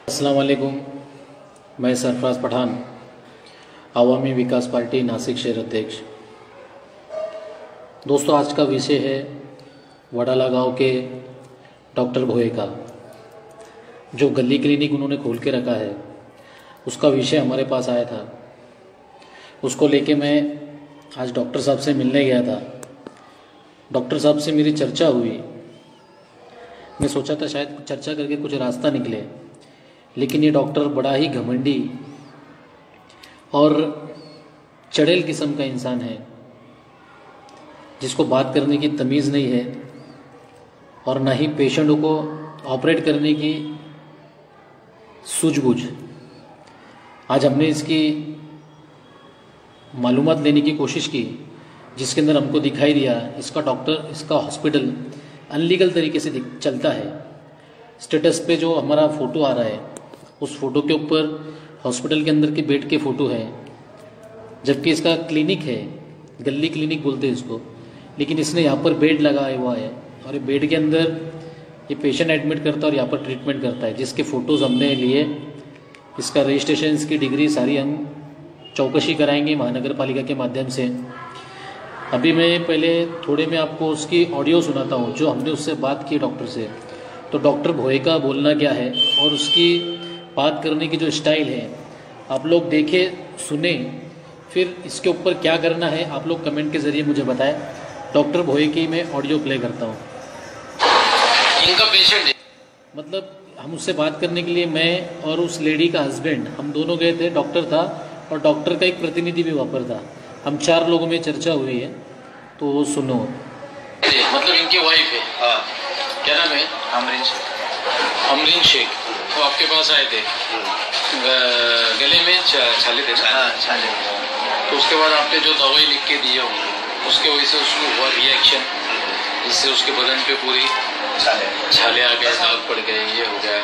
अस्सलाम वालेकुम। मैं सरफराज पठान, आवामी विकास पार्टी नासिक शहर अध्यक्ष। दोस्तों, आज का विषय है वडाला गांव के डॉक्टर भोए का, जो गली क्लिनिक उन्होंने खोल के रखा है। उसका विषय हमारे पास आया था। उसको लेके मैं आज डॉक्टर साहब से मिलने गया था। डॉक्टर साहब से मेरी चर्चा हुई। मैं सोचा था शायद चर्चा करके कुछ रास्ता निकले, लेकिन ये डॉक्टर बड़ा ही घमंडी और चड़ेल किस्म का इंसान है, जिसको बात करने की तमीज़ नहीं है और ना ही पेशेंटों को ऑपरेट करने की सूझबूझ। आज हमने इसकी मालूमात लेने की कोशिश की, जिसके अंदर हमको दिखाई दिया इसका हॉस्पिटल अनलीगल तरीके से चलता है। स्टेटस पे जो हमारा फ़ोटो आ रहा है, उस फोटो के ऊपर हॉस्पिटल के अंदर के बेड के फ़ोटो है, जबकि इसका क्लिनिक है, गली क्लिनिक बोलते हैं इसको। लेकिन इसने यहाँ पर बेड लगाया हुआ है और ये बेड के अंदर ये पेशेंट एडमिट करता है और यहाँ पर ट्रीटमेंट करता है, जिसके फ़ोटोज़ हमने लिए। इसका रजिस्ट्रेशन, इसकी डिग्री सारी हम चौकसी कराएंगे महानगर पालिका के माध्यम से। अभी मैं पहले थोड़े में आपको उसकी ऑडियो सुनाता हूँ, जो हमने उससे बात की डॉक्टर से। तो डॉक्टर भोए का बोलना क्या है और उसकी बात करने की जो स्टाइल है, आप लोग देखें, सुने, फिर इसके ऊपर क्या करना है आप लोग कमेंट के ज़रिए मुझे बताएं। डॉक्टर भोए की मैं ऑडियो प्ले करता हूँ। इनका पेशेंट है, मतलब हम उससे बात करने के लिए मैं और उस लेडी का हस्बैंड, हम दोनों गए थे। डॉक्टर था और डॉक्टर का एक प्रतिनिधि भी वहाँ पर था। हम 4 लोगों में चर्चा हुई है, तो वो सुनो। मतलब इनकी वाइफ है। हाँ, क्या नाम है? अमरीन शेख। वो आपके पास आए थे, गले में छाले थे ना? हाँ, छाले। तो उसके बाद आपने जो दवाई लिख के दी होंगी, उसके वजह से उसको हुआ रिएक्शन, जिससे उसके बदन पे पूरी छाले आ गए, दाग पड़ गए, ये हो गया।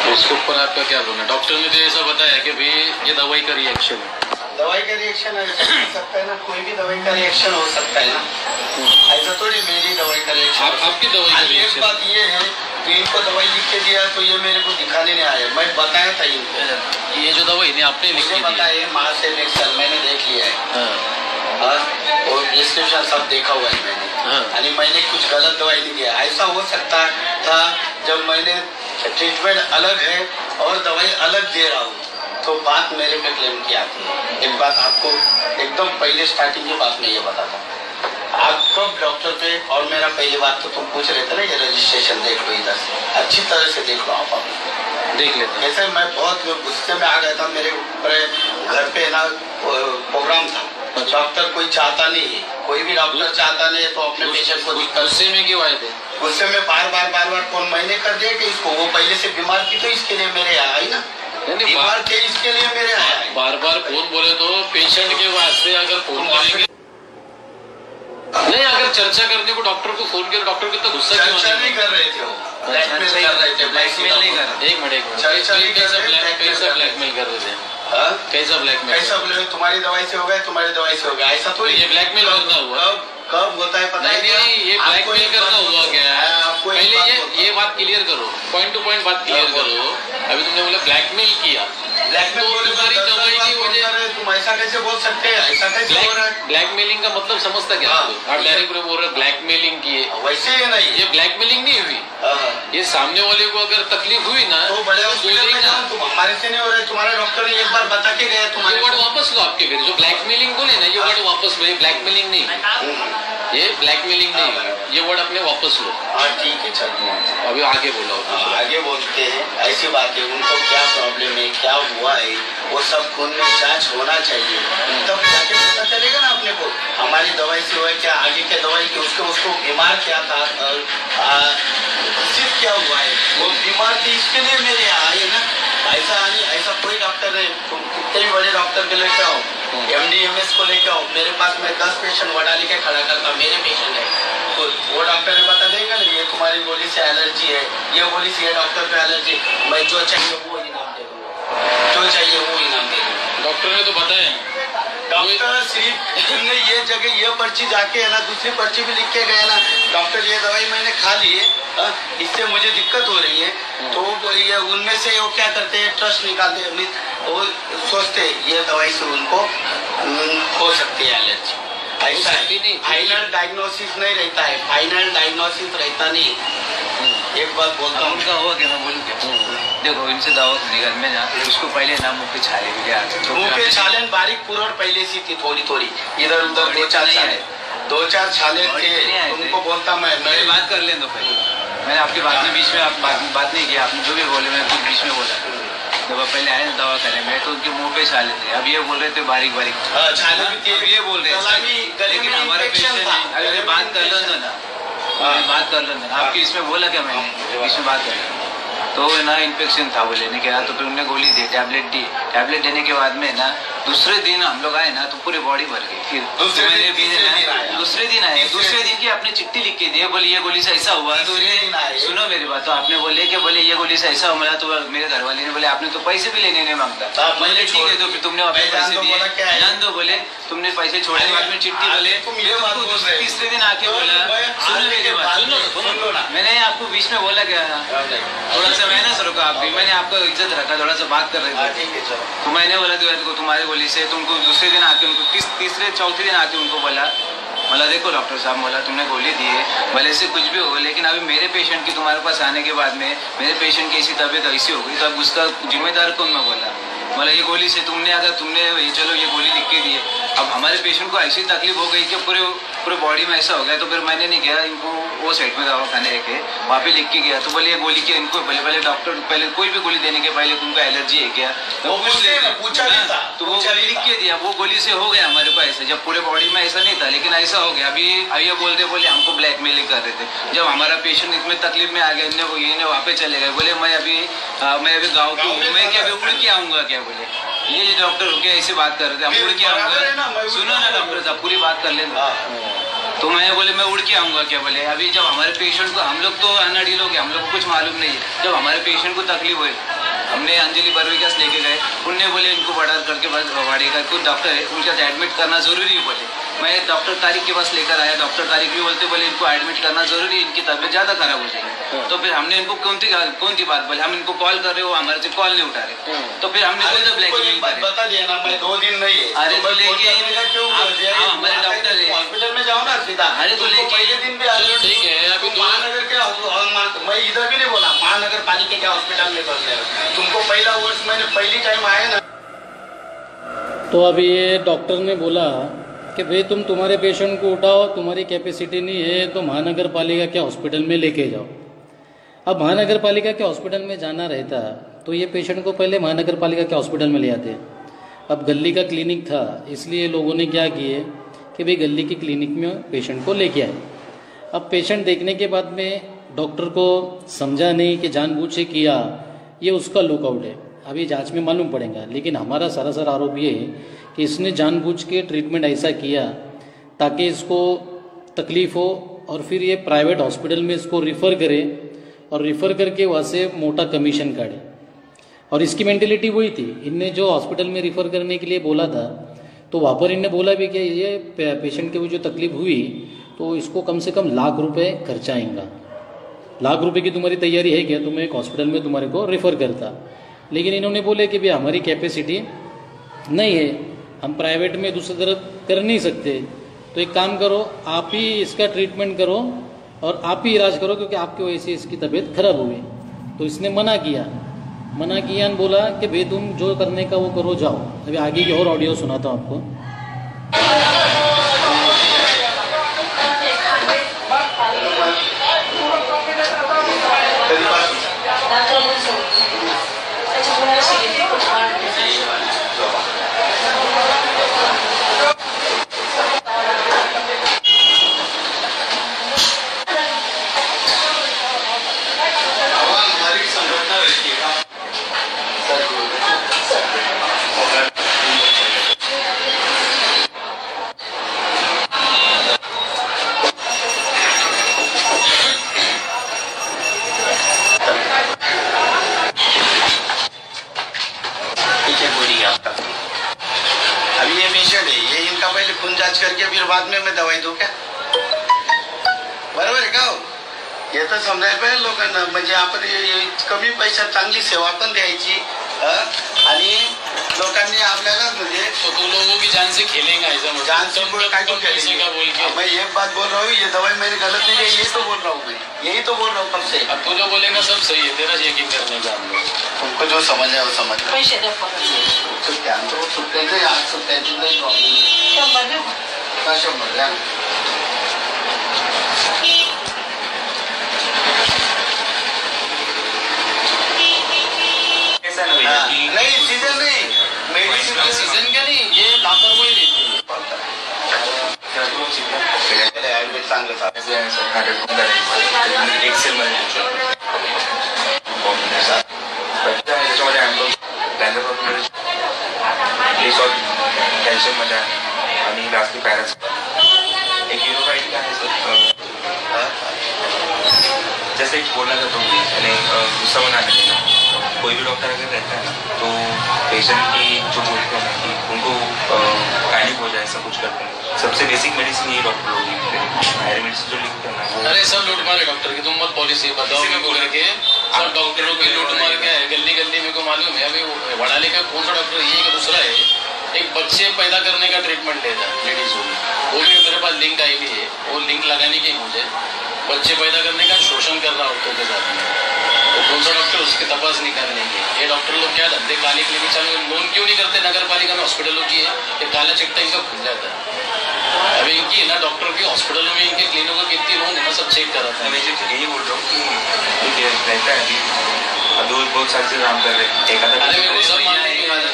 तो इसके ऊपर आपका क्या बोलना? डॉक्टर ने तो ऐसा बताया कि भाई ये दवाई का रिएक्शन है। दवाई का रिएक्शन ऐसा हो सकता है ना, कोई भी दवाई का रिएक्शन हो सकता है ना। ऐसा थोड़ी मेरी दवाई का रिएक्शन। आपकी दवाई का रिएक्शन। एक बात ये है कि इनको दवाई लिख के दिया तो ये मेरे को दिखाने नहीं आया। मैं बताया था इनको, ये जो दवाई नहीं आपने लिख के दी, बताया माँ से नेक्सल मैंने देख लिया है। और प्रिस्क्रिप्शन सब देखा हुआ है मैंने। यानी मैंने कुछ गलत दवाई नहीं दिया। ऐसा हो सकता था जब मैंने ट्रीटमेंट अलग है और दवाई अलग दे रहा हूँ, तो बात मेरे पे क्लेम की आती है। एक बात आपको एकदम पहले स्टार्टिंग की बात मैं ये बताता हूँ। आप कब डॉक्टर पे, और मेरा पहली बात तो तुम पूछ रहे थे ना, ये रजिस्ट्रेशन देख लो, इधर से अच्छी तरह से देख लो। आप देख लेते। ऐसे मैं बहुत गुस्से में आ गया था। मेरे घर पे ना प्रोग्राम था। डॉक्टर कोई चाहता नहीं है, कोई भी डॉक्टर चाहता नहीं है तो अपने पेशेंट को दिक्कत। गुस्से में क्यों आए थे? गुस्से में बार बार फोन मैंने कर दिया कि इसको, वो पहले से बीमार थी तो इसके लिए मेरे यहाँ आई ना, बीमार थे इसके लिए मेरे यहाँ आई। बार फोन बोले तो पेशेंट के वास्ते अगर फोन करेंगे नहीं, अगर चर्चा करने को डॉक्टर को फोन किया, डॉक्टर कितना गुस्सा क्यों? चर्चा नहीं कर रहे थे, वो ब्लैकमेल कर रहे थे। ब्लैकमेल नहीं कर रहे। एक मिनट, चर्चा नहीं कर रहे, कैसा ब्लैकमेल कर रहे थे? कैसा ब्लैकमेल? कैसा ब्लैकमेल? तुम्हारी दवाई से हो गया, तुम्हारी दवाई से हो गया, ऐसा तो ये ब्लैकमेल करना हुआ। कब होता है पता है? नहीं, ये ब्लैकमेल करना हुआ क्या है? पहले ये बात क्लियर करो, पॉइंट टू पॉइंट बात क्लियर करो। अभी तुमने बोला ब्लैकमेल किया, ब्लैकमेल तो तुम्हारी दवाई की वजह, तुम ऐसा कैसे बोल सकते हैं? ऐसा कैसे हो रहा है? ब्लैकमेलिंग का मतलब समझता क्या? आप डायरेक्ट बोल रहे ब्लैकमेलिंग किए, वैसे ही नहीं, ये ब्लैकमेलिंग नहीं हुई। ये सामने वाले को अगर तकलीफ हुई ना, तो बड़े हॉस्पिटल में जाओ, तुम हमारे से नहीं हो रहे। तुम्हारे डॉक्टर ने एक बार बता के गए, तुम्हारे ये वर्ड वापस लो आपके फिर। जो ब्लैकमेलिंग बोले ना, ये वर्ड वापस लो। ये ब्लैकमेलिंग नहीं, ये ब्लैकमेलिंग नहीं, ये वर्ड अपने वापस लो। हाँ ठीक है, चलो अभी आगे बोलो। आगे बोलते हैं। ऐसी बात है, उनको क्या प्रॉब्लम है, क्या हुआ है, वो सब खून में जांच होना चाहिए, तब जाके पता चलेगा ना अपने को। हमारी दवाई से हुआ क्या, आगे के दवाई की, उसको बीमार क्या था, सिर्फ क्या हुआ है, वो बीमार थे इसके लिए मेरे यहाँ आए ना। ऐसा कोई डॉक्टर नहीं। तुम कितने भी बड़े डॉक्टर के लेके आओ, MD MS को लेके आओ, मेरे पास मैं 10 पेशेंट वडा लेके खड़ा करता, मेरे पेशेंट है, तो वो डॉक्टर ने बता देगा ना, ये तुम्हारी गोली से एलर्जी है, ये गोली से, ये डॉक्टर पे एलर्जी। मैं जो चाहिए वो इनाम दे दूंगा, जो चाहिए वो इनाम दे दूंगा। डॉक्टर ने तो बताया डॉक्टर सिर्फ तुमने ये जगह ये पर्ची जाके है ना, दूसरी पर्ची भी लिख के गए ना, डॉक्टर ये दवाई मैंने खा ली है, इससे मुझे दिक्कत हो रही है, तो ये उनमें से वो क्या करते हैं, ट्रस्ट निकालते हैं, वो सोचते हैं ये दवाई से उनको हो सकती है एलर्जी। ऐसा है, फाइनल डायग्नोसिस नहीं रहता है, फाइनल डायग्नोसिस रहता नहीं। एक बात बोलता हूँ, उनका हुआ क्या, मैं बोलूँ क्या? देखो इनसे दवा निकल में ना, उसको पहले ना मुँह पे छाले भी आते, मुँह पे छाले बारीक पुरड़ पहले सी थी, थोड़ी थोड़ी इधर उधर दो चार छाले थे, उनको बोलता मैं बात कर लें। तो पहले मैंने आपकी बात में बीच में आप बात नहीं की, आपने जो भी बोले मैं कुछ बीच में बोला। जब पहले आए ना दवा करने में, तो उनके मुंह पे छाले थे, अब ये बोल रहे थे बारीक बारीक छाले भी थे, ये बोल रहे थे, लेकिन हमारा पेशेंट अगर बात कर लो ना, बात कर लो ना, आपके इसमें बोला क्या मैंने, इसमें बात कर तो ना इन्फेक्शन था वो लेने के बाद, तो फिर उन्होंने गोली दी, टैबलेट दी, टैबलेट देने के बाद में ना दूसरे दिन हम लोग आए ना तो पूरी बॉडी भर गई। फिर दूसरे दिन आए, दूसरे दिन की आपने चिट्ठी लिख के दी, बोले ये गोली से ऐसा हुआ, तो सुनो मेरी बात, तो आपने बोले कि बोले ये गोली से ऐसा हुआ, तो मेरे घर वाले ने बोले आपने तो पैसे भी लेने नहीं मांगता, बोले ठीक है, तो फिर तुमने अपने पैसे दिए, जान दो, बोले तुमने पैसे छोड़ने के बाद में चिट्ठी, बोले तीसरे दिन आके बोला, सुनो मेरी बात, मैंने आपको बीच में बोला क्या, थोड़ा सा मैंने रुका आपकी, मैंने आपको इज्जत रखा, थोड़ा सा बात कर रहे थे, तो मैंने बोला तो तुम्हारे गोली से तुमको दूसरे दिन आके उनको तीसरे चौथे दिन आके उनको बोला देखो डॉक्टर साहब, बोला तुमने गोली दी है, भले से कुछ भी हो, लेकिन अभी मेरे पेशेंट की तुम्हारे पास आने के बाद में मेरे पेशेंट की ऐसी तबीयत ऐसी हो गई, तो अब उसका जिम्मेदार कौन, मैं बोला ये गोली से तुमने अगर तुमने चलो ये गोली लिख के दी है, अब हमारे पेशेंट को ऐसी तकलीफ हो गई कि पूरे बॉडी में ऐसा हो गया, तो फिर मैंने नहीं किया, इनको वो साइड में दवा खाने रखे, वहाँ पे लिख के गया, तो बोले ये गोली के इनको पहले डॉक्टर पहले कोई भी गोली देने के पहले उनको एलर्जी है क्या, तो तो वो गोली लिख के दिया, वो गोली से हो गया हमारे को ऐसा, जब पूरे बॉडी में ऐसा नहीं था, लेकिन ऐसा हो गया। अभी ये बोले हमको ब्लैकमेलिंग कर रहे थे, जब हमारा पेशेंट इतने तकलीफ में आ गया, इन्हें वहाँ पे चले गए, बोले मैं अभी गाँव को मैं क्या अभी उड़ के आऊँगा क्या, बोले ये डॉक्टर हो गया, ऐसे बात कर रहे थे, हम उड़ के आऊँगा, सुनो ना डॉक्टर साहब पूरी बात कर लेना, तो मैं बोले मैं उड़ के आऊँगा क्या, बोले अभी जब हमारे पेशेंट को, हम लोग तो अनअड़ी लोग हैं, हम लोग को कुछ मालूम नहीं है, जब हमारे पेशेंट को तकलीफ हुई हमने अंजलि बर्विकास लेके गए, उनने बोले इनको बड़ा करके वाड़ी का कुछ डॉक्टर है उनका एडमिट करना जरूरी है, बोले मैं डॉक्टर तारिक के पास लेकर आया, डॉक्टर तारिक भी बोले इनको एडमिट करना जरूरी है, इनकी तबीयत ज्यादा खराब हो जाएगी, तो फिर हमने इनको कौन सी बात बोले, हम इनको कॉल कर रहे हो, हमारे से कॉल नहीं उठा रहे, तो फिर हमने ब्लैकमेल बता दिया ना, मैं 2 दिन नहीं है, अरे तो लेके हमारे डॉक्टर है, हॉस्पिटल में जाओ ना सीधा, अरे तो लेके पहले दिन भी ठीक है, अभी महानगर के मैं इधर भी नहीं बोला, महानगर पालिका के हॉस्पिटल में कर रहे, तुमको पहला वर्ष मैंने पहली टाइम आया ना, तो अभी ये डॉक्टर ने बोला कि भाई तुम्हारे पेशेंट को उठाओ, तुम्हारी कैपेसिटी नहीं है तो महानगर पालिका के हॉस्पिटल में लेके जाओ। अब महानगर पालिका के हॉस्पिटल में जाना रहता तो ये पेशेंट को पहले महानगर पालिका के हॉस्पिटल में ले आते। अब गली का क्लिनिक था, इसलिए लोगों ने क्या किए कि भाई गली की क्लिनिक में पेशेंट को लेके आए। अब पेशेंट देखने के बाद में डॉक्टर को समझा नहीं कि जानबूझ से किया, ये उसका लुकआउट है, अभी जांच में मालूम पड़ेगा। लेकिन हमारा सरासर आरोप ये है कि इसने जानबूझ के ट्रीटमेंट ऐसा किया ताकि इसको तकलीफ हो और फिर ये प्राइवेट हॉस्पिटल में इसको रिफ़र करे और रिफ़र करके वहाँ से मोटा कमीशन काटे। और इसकी मेंटेलिटी वही थी, इनने जो हॉस्पिटल में रिफ़र करने के लिए बोला था तो वहाँ पर इनने बोला भी कि ये पेशेंट की जो तकलीफ हुई तो इसको कम से कम ₹1,00,000 खर्चा आएगा। ₹1,00,000 की तुम्हारी तैयारी है क्या, तो मैं एक हॉस्पिटल में तुम्हारे को रिफ़र करता। लेकिन इन्होंने बोले कि भाई हमारी कैपेसिटी नहीं है, हम प्राइवेट में दूसरी तरफ कर नहीं सकते, तो एक काम करो आप ही इसका ट्रीटमेंट करो और आप ही इलाज करो क्योंकि आपकी वजह से इसकी तबीयत खराब हुई। तो इसने मना किया और बोला कि भाई तुम जो करने का वो करो, जाओ। अभी आगे की और ऑडियो सुनाता हूँ आपको। समजायला पाहिजे लोकांना, म्हणजे आपण कमी पैशात चांगली सेवा पण द्यायची आणि लोकांनी आपल्याला म्हणजे तो लोगों की जान से खेलेंगे ऐसा मतलब जान से काय तो पैसे का बोल के मैं एक बात बोल रहा हूँ, ये दवाई मैंने गलत नहीं दी, यही तो बोल रहा हूँ मैं, यही तो बोल रहा हूँ कब से। अब तू जो बोलेगा सब सही है, तेरा यकीन करने का हम लोग तुमको जो समझ है वो समझ पैसे द्या सुट्ट्यांचं सुट्ट्यांचं आज सुट्ट्यांची काही प्रॉब्लेम नाही, 100 द्या नहीं सीजन नहीं, मेडिसिन का सीजन क्या नहीं, ये लापरवाही रहती है। आयुर्वेद चांगलं कॅल्शियममध्ये आहे आणि लास्टली पॅरास एक युरोकाइड आहे सर, जैसे एक बोलना चाहता हूँ यानी गुस्सा बनाने के लिए कोई भी डॉक्टर अगर रहता है ना तो पेशेंट की जो बोलते हैं कि उनको पैनिक हो जाए, सब कुछ करते हैं, सबसे बेसिक मेडिसिन ये डॉक्टर लोग लिखते हैं, हायर मेडिसिन जो लिखते हैं ना। अरे सब लूट मारे डॉक्टर की, तुम मत पॉलिसी बताओ मेरे को करके, सब डॉक्टरों की लूट मार क्या है, गली गली मेरे को मालूम है। अभी वड़ाले का कौन सा डॉक्टर ये का दूसरा है, एक बच्चे पैदा करने का ट्रीटमेंट लेता है लेडीज को, वो भी मेरे पास लिंक आई हुई है, वो लिंक लगाने की मुझे बच्चे पैदा करने का शोषण कर रहा औरतों के साथ में, तो कौन सा डॉक्टर उसकी तपास नहीं करने की। ये डॉक्टर लोग क्या धंधे काली क्लिनिक चालू, लोन क्यों नहीं करते, नगर पालिका में हॉस्पिटलों की है, ये काला चिट्टा इनका खुल जाता है। अभी इनकी है ना डॉक्टर की हॉस्पिटलों में इनके क्लिनिकों की कितनी लोन है ना, सब चेक करा था। मैं यही बोल रहा हूँ कि रहता है अभी बहुत सारे से काम कर रहे हैं, एक आधा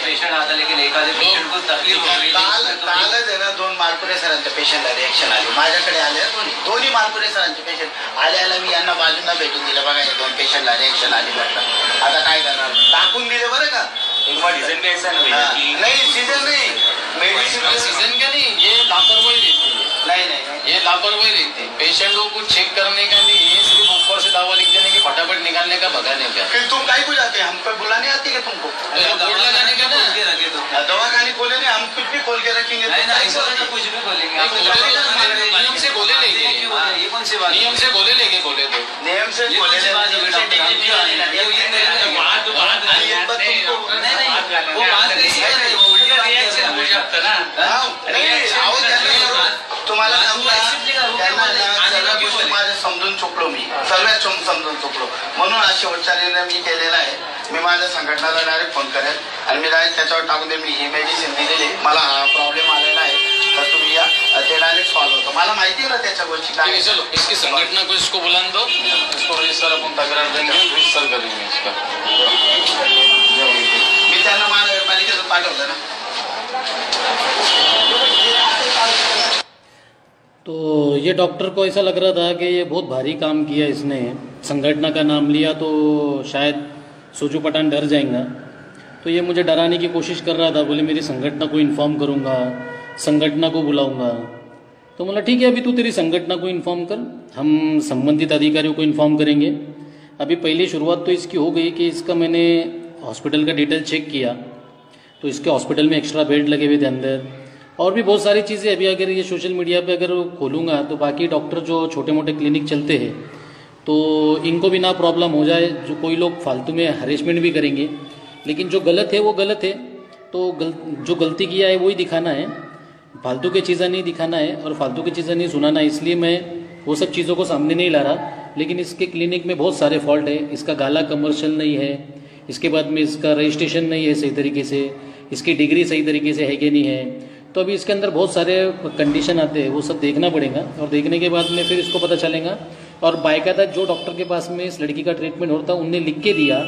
पेशंट आता लेकिन एक आधे पेशंट को तकलीफ हो रही कालच आहे ना 2 मालपुरे सरांच्या पेशंटला रिएक्शन आली, माझ्याकडे आले दोन्ही मालपुरे सरांचे पेशंट आल्याला मी यांना बाजूंना भेटून दिलं, बघा हे 2 पेशंटला रिएक्शन आली म्हटलं, आता काय करणार, दाखवून दिले बरं का। सीजन भी ऐसा नहीं सीजन नहीं, मेडिसिन का सीजन क्या नहीं, ये लापरवाही रहती है। नहीं ये लापरवाही रहती है, पेशेंटों को चेक करने का नहीं, सिर्फ ऊपर से दवा लिख देने की, फटाफट निकालने का, भगाने का। फिर तुम काय को जाते हैं, हमको बुलाने आती है तुमको, बोर्ड लगाने का ना, दवा खाने खोले नहीं, हम कुछ भी खोल के रखेंगे, कुछ भी खोलेंगे, नियम से खोले लेंगे, ये कौन सी बात, नियम से खोले लेंगे, खोले तो नियम से खोले तुम्हाला समजून चुकलो, मी सर्वात समजून चुकलो, म्हणून आज शेवटचा निर्णय मी केलेला आहे, मी माझ्या संघटनाला डायरेक्ट फोन करेल आणि मी डायरेक्ट त्याच्यावर टाकून दे, मी ही मेडिसिन दिलेली, मला हा प्रॉब्लेम आलेला आहे, तर तुम्ही या, ते डायरेक्ट सॉल्व होतं, मला माहिती आहे ना त्याच्या गोष्टी काय। चलो इसकी संगठना को इसको बुला दो, इसको रजिस्टर अपन तक्रार देंगे, रजिस्टर करेंगे इसका। मी त्यांना महानगरपालिकेचं पाठवलं ना। तो ये डॉक्टर को ऐसा लग रहा था कि ये बहुत भारी काम किया इसने, संगठना का नाम लिया तो शायद सोचू पठान डर जाएगा, तो ये मुझे डराने की कोशिश कर रहा था, बोले मेरी संगठना को इन्फॉर्म करूँगा, संगठना को बुलाऊंगा। तो बोला ठीक है, अभी तू तेरी संगठना को इन्फॉर्म कर, हम संबंधित अधिकारियों को इन्फॉर्म करेंगे। अभी पहली शुरुआत तो इसकी हो गई कि इसका मैंने हॉस्पिटल का डिटेल चेक किया, तो इसके हॉस्पिटल में एक्स्ट्रा बेड लगे हुए थे अंदर, और भी बहुत सारी चीज़ें। अभी अगर ये सोशल मीडिया पे अगर खोलूँगा तो बाकी डॉक्टर जो छोटे मोटे क्लिनिक चलते हैं तो इनको भी ना प्रॉब्लम हो जाए, जो कोई लोग फालतू में हरेसमेंट भी करेंगे, लेकिन जो गलत है वो गलत है, तो जो गलती किया है वही दिखाना है, फालतू की चीज़ें नहीं दिखाना है और फालतू की चीज़ें नहीं सुनाना है। इसलिए मैं वो सब चीज़ों को सामने नहीं ला रहा, लेकिन इसके क्लिनिक में बहुत सारे फॉल्ट है, इसका गाला कमर्शियल नहीं है, इसके बाद में इसका रजिस्ट्रेशन नहीं है सही तरीके से, इसकी डिग्री सही तरीके से है कि नहीं है, तो अभी इसके अंदर बहुत सारे कंडीशन आते हैं, वो सब देखना पड़ेगा, और देखने के बाद में फिर इसको पता चलेगा। और बाकायदा जो डॉक्टर के पास में इस लड़की का ट्रीटमेंट होता है उनने लिख के दिया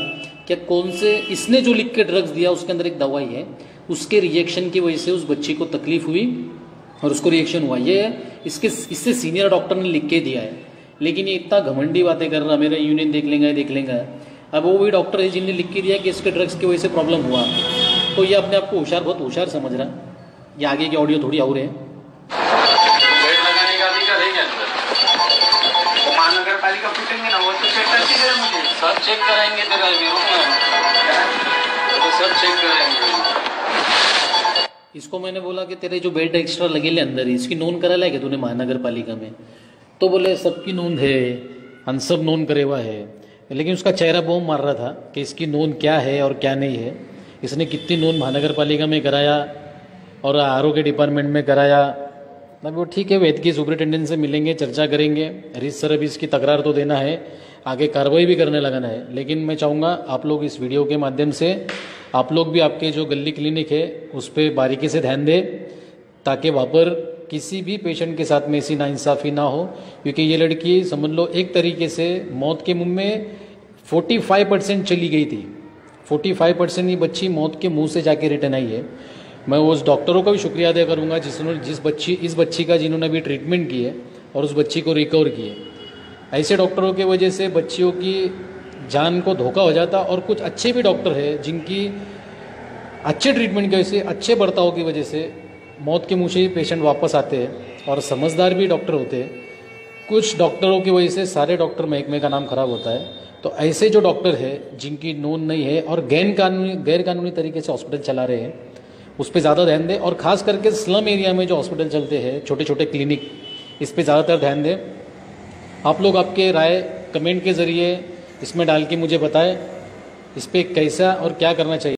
कि कौन से, इसने जो लिख के ड्रग्स दिया उसके अंदर एक दवाई है, उसके रिएक्शन की वजह से उस बच्ची को तकलीफ हुई और उसको रिएक्शन हुआ, ये इससे सीनियर डॉक्टर ने लिख के दिया है। लेकिन ये इतना घमंडी बातें कर रहा, मेरा यूनियन देख लेंगे। अब वो वही डॉक्टर है जिनने लिख के दिया कि इसके ड्रग्स की वजह से प्रॉब्लम हुआ, तो ये अपने आप को बहुत होशियार समझ रहा। ये आगे की ऑडियो थोड़ी और है। बेड लगाने का अधिकार है क्या अंदर? महानगर पालिका पूछेंगे ना, वो तो चेक करती है, मुझे सब चेक कराएंगे तेरा विरोध में, तो सब चेक करेंगे। इसको मैंने बोला कि तेरे जो बेड एक्स्ट्रा लगेले अंदर, इसकी नोंद करा है क्या तूने महानगर पालिका में? तो बोले सबकी नोंद है, अनसब नोन करे हुआ है, लेकिन उसका चेहरा बॉम्ब मार रहा था कि इसकी नोन क्या है और क्या नहीं है, इसने कितनी नोन महानगर पालिका में कराया और आरोग्य डिपार्टमेंट में कराया। अब वो ठीक है, वैद्य की सुपरिटेंडेंट से मिलेंगे, चर्चा करेंगे, रीतसर अभी इसकी तकरार तो देना है, आगे कार्रवाई भी करने लगाना है। लेकिन मैं चाहूँगा आप लोग इस वीडियो के माध्यम से आप लोग भी आपके जो गली क्लिनिक है उस पर बारीकी से ध्यान दें, ताकि वहाँ पर किसी भी पेशेंट के साथ में ऐसी नाइंसाफ़ी ना हो। क्योंकि ये लड़की समझ लो एक तरीके से मौत के मुंह में 45% चली गई थी, 45% ये बच्ची मौत के मुंह से जाके रिटर्न आई है। मैं उस डॉक्टरों का भी शुक्रिया अदा करूंगा जिन्होंने इस बच्ची का जिन्होंने अभी ट्रीटमेंट की है और उस बच्ची को रिकवर किए। ऐसे डॉक्टरों की वजह से बच्चियों की जान को धोखा हो जाता, और कुछ अच्छे भी डॉक्टर हैं जिनकी अच्छे ट्रीटमेंट की वजह से, अच्छे बर्ताव की वजह से मौत के मुंह से पेशेंट वापस आते हैं, और समझदार भी डॉक्टर होते हैं। कुछ डॉक्टरों की वजह से सारे डॉक्टर महकमे का नाम खराब होता है। तो ऐसे जो डॉक्टर है जिनकी नोन नहीं है और गैर कानूनी तरीके से हॉस्पिटल चला रहे हैं, उस पर ज़्यादा ध्यान दें। और ख़ास करके स्लम एरिया में जो हॉस्पिटल चलते हैं, छोटे छोटे क्लिनिक, इस पर ज़्यादातर ध्यान दें। आप लोग आपके राय कमेंट के ज़रिए इसमें डाल के मुझे बताएं, इस पर कैसा और क्या करना चाहिए।